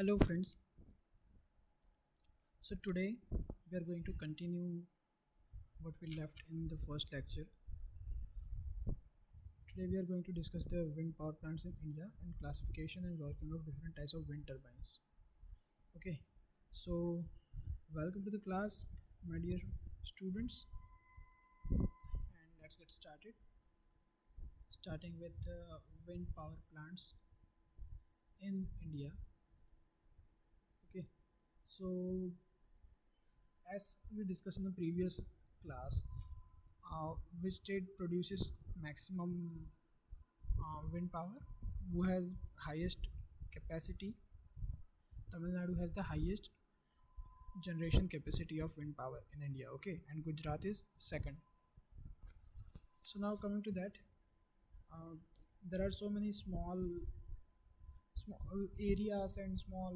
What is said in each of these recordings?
Hello friends. So today we are going to continue what we left in the first lecture. Today we are going to discuss the wind power plants in India and classification and working of different types of wind turbines. Okay. So welcome to the class, my dear students, and let's get started. Starting with wind power plants in India. Okay. So as we discussed in the previous class, which state produces maximum wind power, who has highest capacity. Tamil Nadu has the highest generation capacity of wind power in India. Okay, and Gujarat is second. So now coming to that, uh, there are so many small areas and small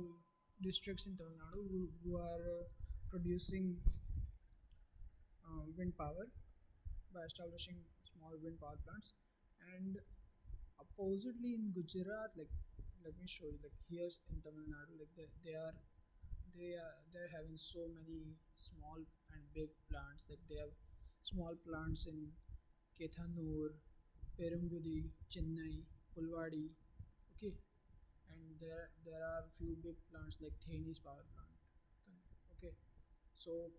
districts in Tamil Nadu who are producing wind power by establishing small wind power plants. And oppositely in Gujarat, like let me show you, like here's in Tamil Nadu, like they're having so many small and big plants. Like they have small plants in Kethanur, Perungudi, Chennai, Pulwadi. Okay, and there are few big plants like Theni's power plant. Okay, so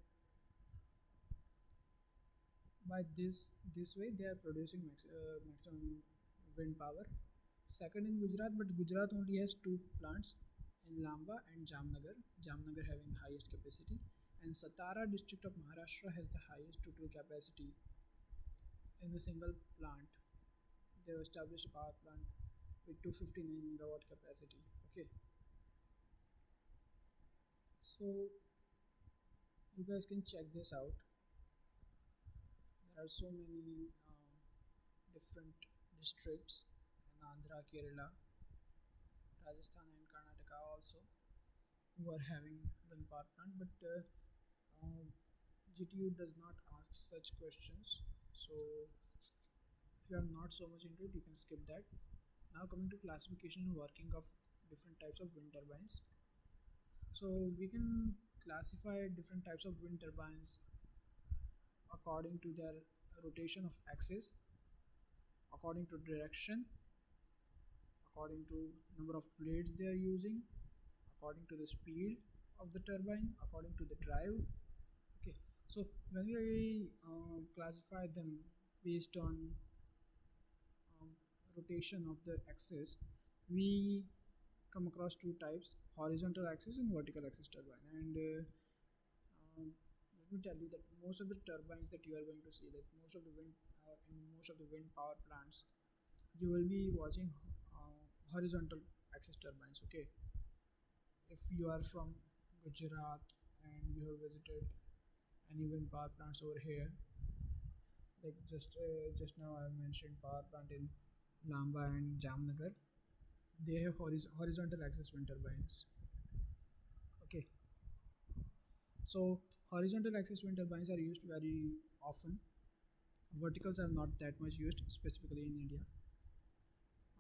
by this way they are producing maximum wind power. Second in Gujarat, but Gujarat only has two plants in Lamba and Jamnagar having highest capacity, and Satara district of Maharashtra has the highest total capacity in a single plant. They have established a power plant with 259 megawatt capacity. Okay, so you guys can check this out. There are so many different districts in Andhra, Kerala, Rajasthan, and Karnataka also who are having wind power plant. But GTU does not ask such questions. So if you are not so much into it, you can skip that. Now coming to classification and working of different types of wind turbines. So we can classify different types of wind turbines according to their rotation of axis, according to direction, according to number of blades they are using, according to the speed of the turbine, according to the drive. Okay, so when we classify them based on rotation of the axis, we come across two types: horizontal axis and vertical axis turbine. And let me tell you that most of the turbines that you are going to see, that most of the wind in most of the wind power plants, you will be watching horizontal axis turbines. Okay, if you are from Gujarat and you have visited any wind power plants over here, like just now I mentioned power plant in Lamba and Jamnagar, they have horizontal axis wind turbines. Okay, so horizontal axis wind turbines are used very often. Verticals are not that much used, specifically in India.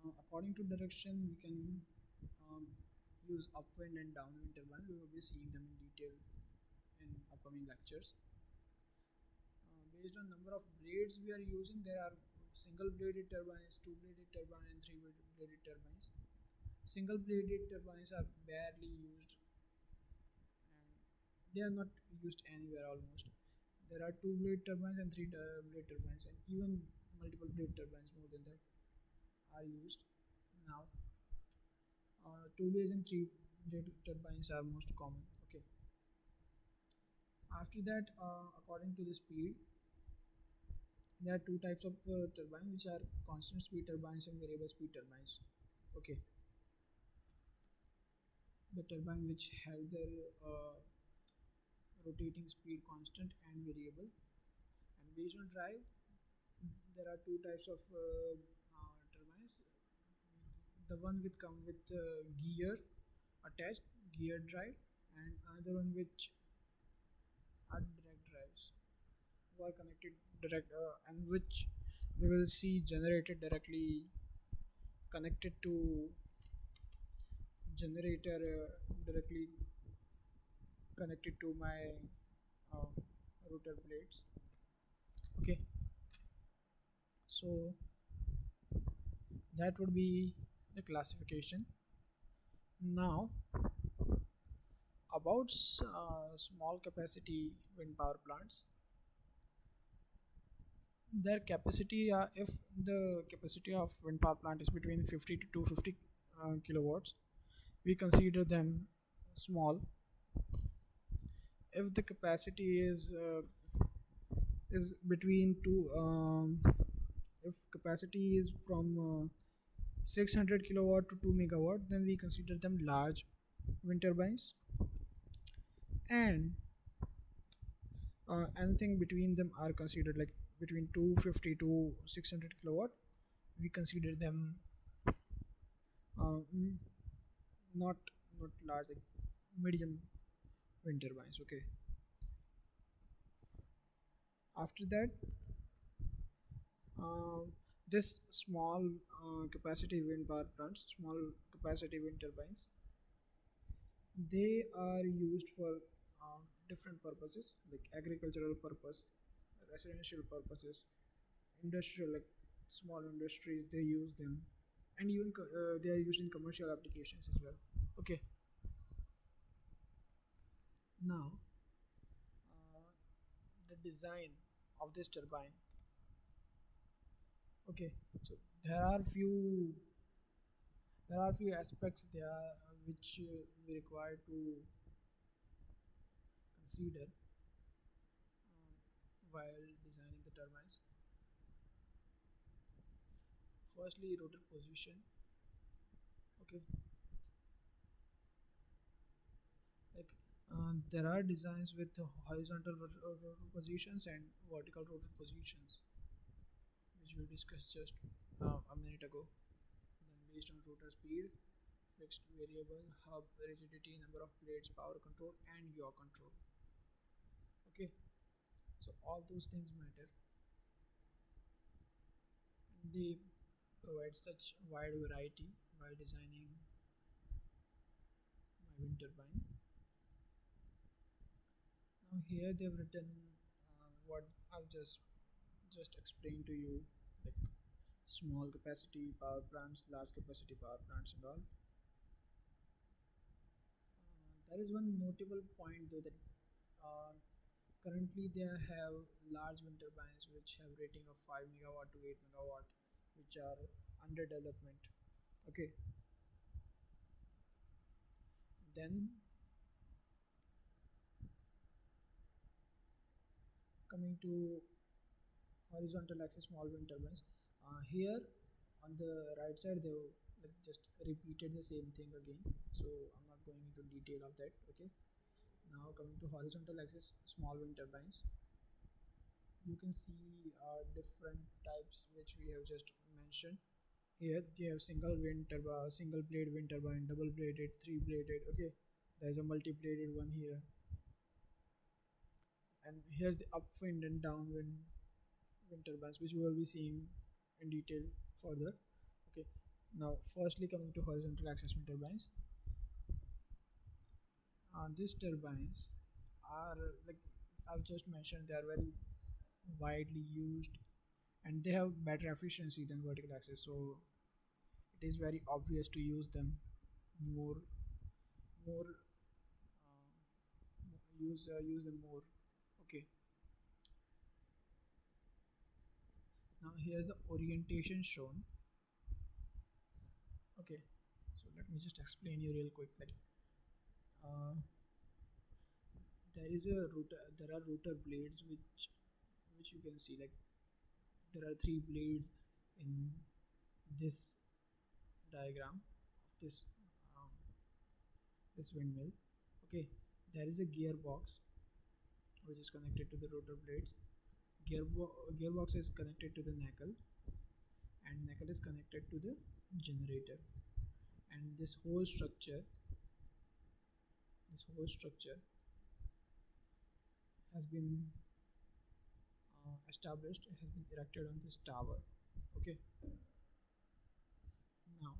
According to direction, we can um, use upwind and downwind turbine. We will be seeing them in detail in upcoming lectures. Based on number of blades we are using, there are single bladed turbines, two bladed turbines, and three bladed turbines. Single bladed turbines are barely used, and they are not used anywhere almost. There are two blade turbines and three blade turbines, and even multiple blade turbines more than that are used now. Two blades and three blade turbines are most common. Okay. After that, according to the speed, there are two types of turbines, which are constant speed turbines and variable speed turbines. Okay, the turbine which have their rotating speed constant and variable. And based on drive, there are two types of turbines. The one with come with gear attached, gear drive, and another one which are direct drives, who are connected direct, and which we will see generated directly connected to generator directly connected to my uh, rotor blades. Okay, so that would be the classification. Now about small capacity wind power plants, their capacity, if the capacity of wind power plant is between 50 to 250 kilowatts, we consider them small. If the capacity is between two if capacity is from 600 kilowatt to 2 megawatt, then we consider them large wind turbines. And anything between them are considered, like between 250 to 600 kilowatt, we consider them uh, mm, not not large, like medium wind turbines. Okay, after that, um, this small capacity wind power plants, small capacity wind turbines, they are used for different purposes, like agricultural purpose, residential purposes, industrial, like small industries they use them, and even they are used in commercial applications as well. Okay, now uh, the design of this turbine. Okay, so there are few aspects there which we require to consider while designing the turbines. Firstly, rotor position. Okay, like there are designs with horizontal rotor positions and vertical rotor positions, which we discussed just a minute ago. Then based on rotor speed, fixed variable, hub rigidity, number of blades, power control, and yaw control. Okay, so all those things matter. They provide such wide variety while designing my wind turbine. Now here they've written what I've just explained to you, like small capacity power plants, large capacity power plants, and all. There is one notable point though, that uh, currently they have large wind turbines which have rating of 5 megawatt to 8 megawatt, which are under development. Okay, then coming to horizontal axis small wind turbines. Here on the right side, they like just repeated the same thing again, so I'm not going into detail of that. Okay, now coming to horizontal axis small wind turbines, you can see different types which we have just mentioned. Here they have single wind turbine, single blade wind turbine, double bladed, three bladed. Okay, there's a multi bladed one here, and here's the upwind and downwind wind turbines, which we will be seeing in detail further. Okay, now firstly coming to horizontal axis wind turbines, these turbines are, like I've just mentioned, they are very widely used and they have better efficiency than vertical axis, so it is very obvious to use them more, more use them more. Okay, now here's the orientation shown. Okay, so let me just explain you real quick, like uh, there are rotor blades which you can see, like there are three blades in this diagram of um, this windmill. Okay, there is a gearbox which is connected to the rotor blades. Gearbox is connected to the knuckle, and knuckle is connected to the generator, and this whole structure has been established, it has been erected on this tower. Okay, now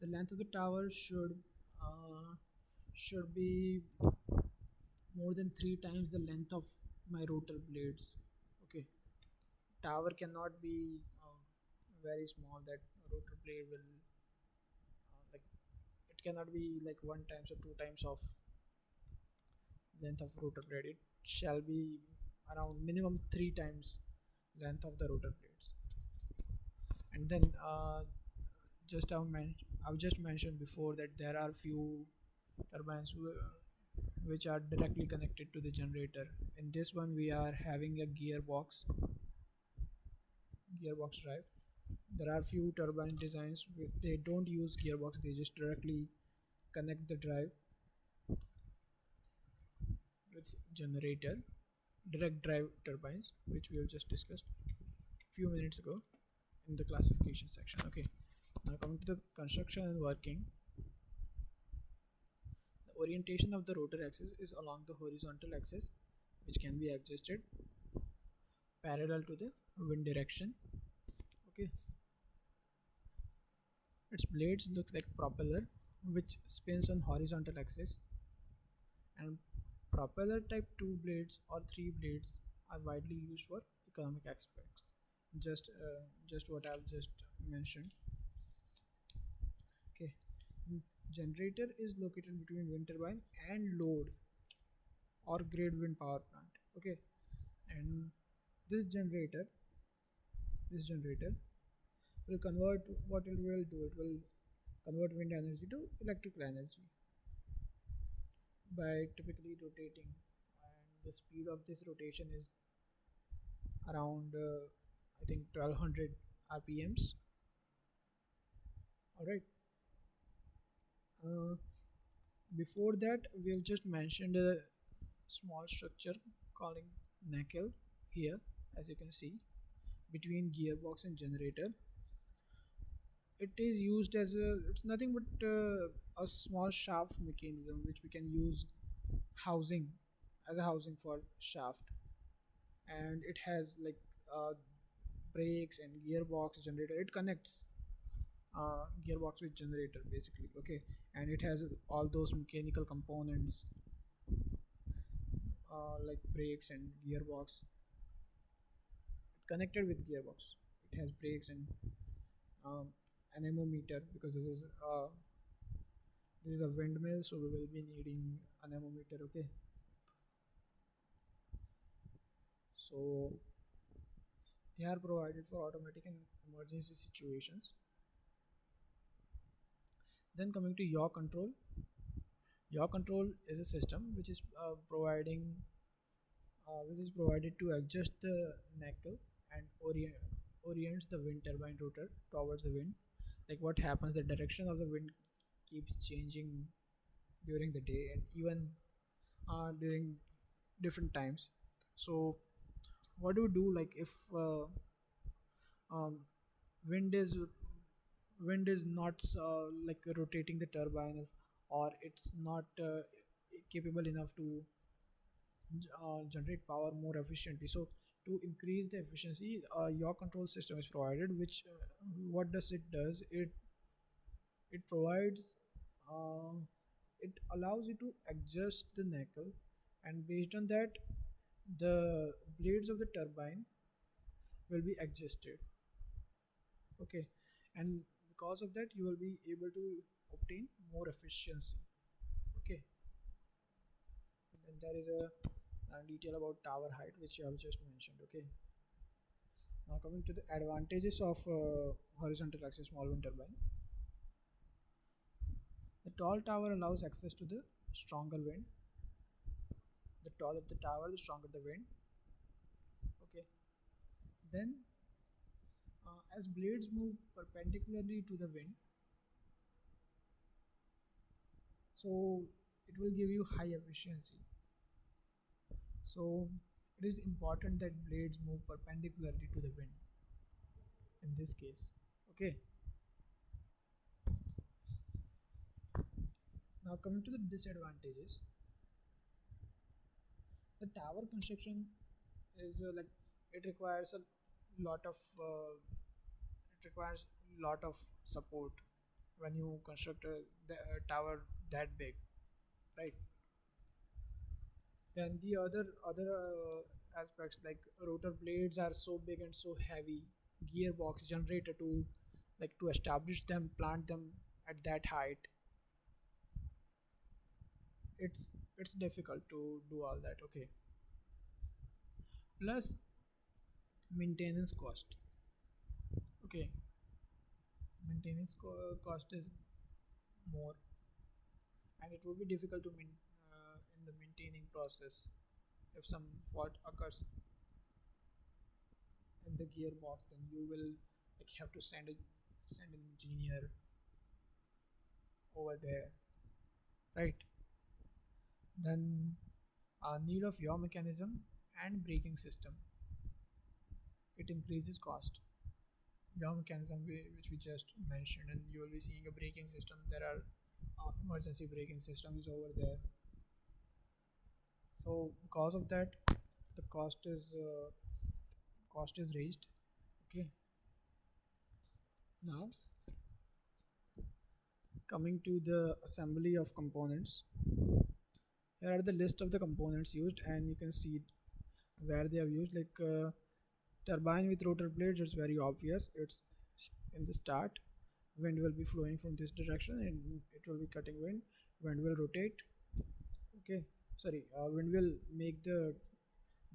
The length of the tower should be more than 3 times the length of my rotor blades. Okay, tower cannot be very small that rotor blade will like it cannot be like 1 times or 2 times of length of rotor blade. It shall be around minimum 3 times length of the rotor blades. And then I've just mentioned before that there are few turbines which are directly connected to the generator. In this one we are having a gearbox drive. There are few turbine designs they don't use gearbox, they just directly connect the drive with generator, direct drive turbines, which we have just discussed few minutes ago in the classification section. Okay, now coming to the construction and working. The orientation of the rotor axis is along the horizontal axis, which can be adjusted parallel to the wind direction. Okay, its blades look like propeller, which spins on horizontal axis, and propeller type 2 blades or 3 blades are widely used for economic aspects. Just what I've just mentioned. Okay, generator is located between wind turbine and load or grid wind power plant. Okay, and this generator this generator will convert what it will do. It will convert wind energy to electrical energy by typically rotating, and the speed of this rotation is around I think 1200 rpms. All right. Uh, Before that, we have just mentioned a small structure calling nacelle here, as you can see, between gearbox and generator. It is used as it's nothing but a small shaft mechanism which we can use housing as a housing for shaft, and it has like uh, brakes and gearbox generator. It connects gearbox with generator basically. Okay, and it has all those mechanical components like brakes and gearbox. It connected with gearbox. It has brakes and um, anemometer, because this is a windmill, so we will be needing anemometer. Okay, so they are provided for automatic and emergency situations. Then coming to yaw control is a system which is provided to adjust the knuckle and orients the wind turbine rotor towards the wind. Like what happens, the direction of the wind keeps changing during the day and even during different times. So what do you do, like if um, wind is wind is not like rotating the turbine, or it's not capable enough to generate power more efficiently. So to increase the efficiency, your control system is provided, which what does it does it provides uh, it allows you to adjust the knuckle, and based on that the blades of the turbine will be adjusted. Okay, and because of that you will be able to obtain more efficiency. Okay, and then there is a detail about tower height which you have just mentioned. Okay, now coming to the advantages of horizontal axis small wind turbine. The tall tower allows access to the stronger wind. The taller the tower, the stronger the wind. Okay, then as blades move perpendicularly to the wind, so it will give you high efficiency. So it is important that blades move perpendicularly to the wind in this case. Okay, now coming to the disadvantages. The tower construction is like it requires a lot of it requires lot of support. when you construct a tower that big, right? Then the other aspects like rotor blades are so big and so heavy, gearbox generator to establish them, plant them at that height. It's difficult to do all that. Okay, plus maintenance cost. Okay, cost is more, and it would be difficult to in the maintaining process. If some fault occurs in the gearbox, then you will like have to send an engineer over there, right? Then need of yaw mechanism and braking system, it increases cost. Yaw mechanism which we just mentioned, and you will be seeing a braking system. There are emergency braking systems over there. So because of that, the cost is raised. Okay, now coming to the assembly of components. Here are the list of the components used, and you can see where they are used. Like turbine with rotor blades, it's very obvious. It's in the start. Wind will be flowing from this direction, and it will be cutting wind. Wind will rotate. Okay, sorry. Wind will make the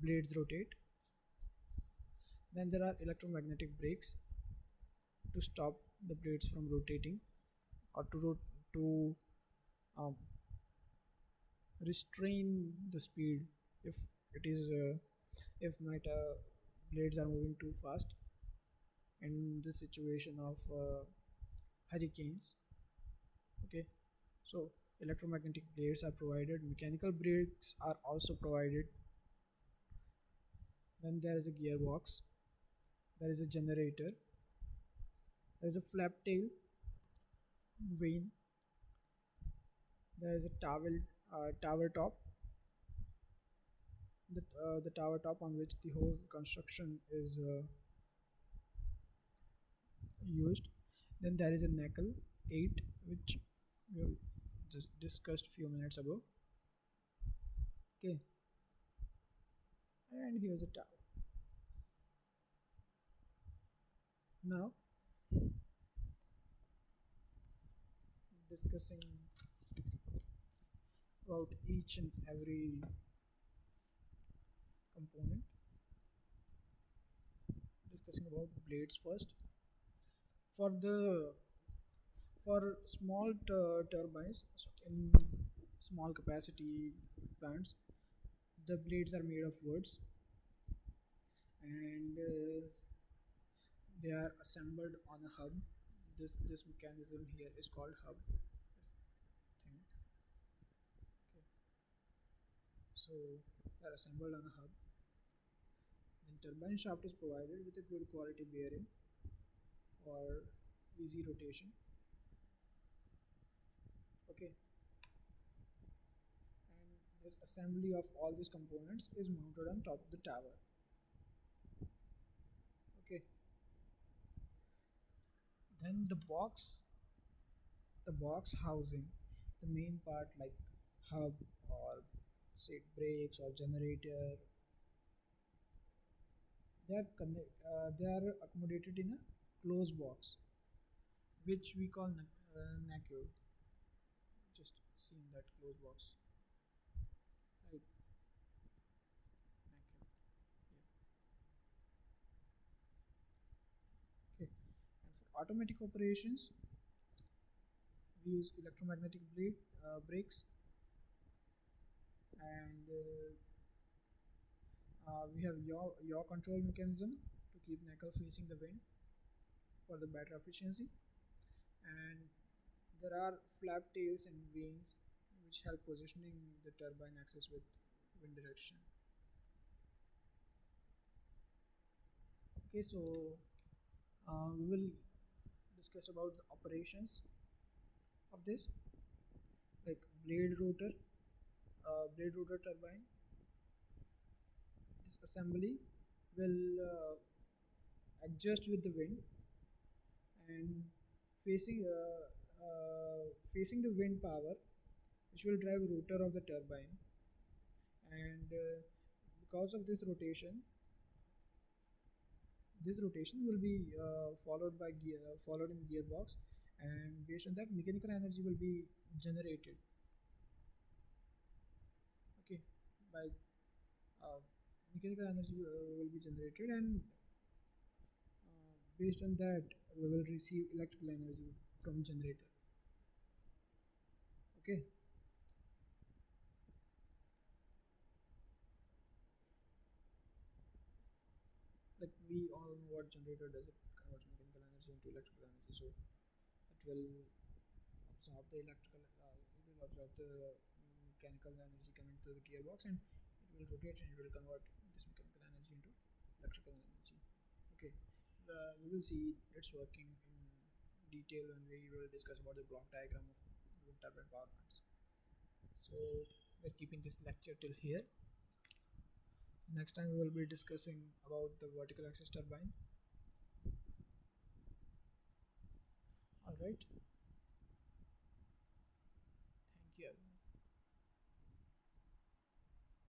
blades rotate. Then there are electromagnetic brakes to stop the blades from rotating, or to um, restrain the speed if it is if my blades are moving too fast in the situation of hurricanes. Okay, so electromagnetic blades are provided, mechanical brakes are also provided. Then there is a gearbox, there is a generator, there is a flap tail vane, there is a tower top, the tower top on which the whole construction is used. Then there is a knuckle 8, which we just discussed few minutes ago. Okay, and here's a tower. Now discussing about each and every component. Discussing about blades first. For the for small turbines, so in small capacity plants, the blades are made of woods, and they are assembled on a hub. This mechanism here is called hub. This thing. Okay. So they are assembled on a hub. Then turbine shaft is provided with a good quality bearing for easy rotation. Okay. And this assembly of all these components is mounted on top of the tower. Okay. Then the box housing, the main part like hub or say brakes or generator, they are accommodated in a closed box, which we call NACO. Just seen that closed box, right? NACO. Yeah. Okay. And for automatic operations, we use electromagnetic brakes, and we have yaw control mechanism to keep knuckle facing the wind for the better efficiency, and there are flap tails and vanes which help positioning the turbine axis with wind direction. Okay, so we will discuss about the operations of this, like blade rotor turbine. This assembly will adjust with the wind and facing facing the wind power, which will drive rotor of the turbine, and because of this rotation will be followed in gearbox, and based on that mechanical energy will be generated. Okay, by uh, mechanical energy will be generated, and based on that we will receive electrical energy from generator. Okay, like we all know what generator does. It converts mechanical energy into electrical energy, so it will absorb the electrical it will absorb the mechanical energy coming to the gearbox, and it will rotate and it will convert this mechanical energy into electrical energy. Okay, we will see it's working in detail when we will discuss about the block diagram of wind turbine power plants. So we're keeping this lecture till here. Next time we will be discussing about the vertical axis turbine. All right, thank you.